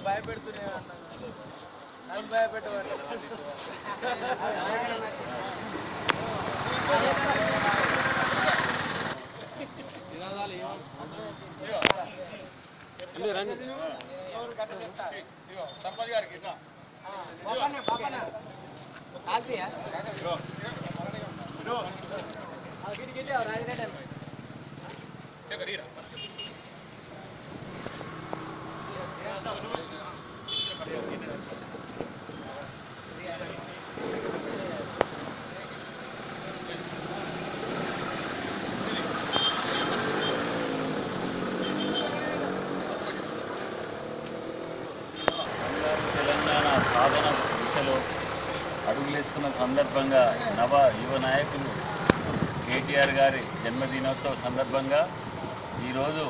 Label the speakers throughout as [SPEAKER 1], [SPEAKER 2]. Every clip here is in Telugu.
[SPEAKER 1] భయపెడుతూనే భయపెట్టవాలి సర్పంచ్ గారికి
[SPEAKER 2] తెలంగాణ సాధన దిశలో అడుగులేస్తున్న సందర్భంగా యువ నాయకులు కేటీఆర్ గారి జన్మదినోత్సవ సందర్భంగా ఈరోజు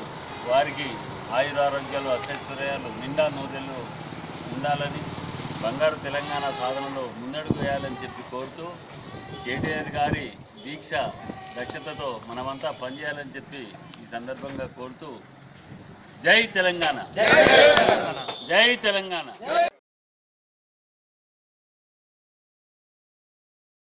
[SPEAKER 2] వారికి ఆయురారోగ్యాలు అష్టైశ్వర్యాలు నిండా నూరెళ్ళు ఉండాలని బంగారు తెలంగాణ సాధనలో ముందడుగు వేయాలని చెప్పి కోరుతూ కేటీఆర్ గారి దీక్ష దక్షతతో మనమంతా పనిచేయాలని చెప్పి ఈ సందర్భంగా కోరుతూ జై తెలంగాణ, జై తెలంగాణ.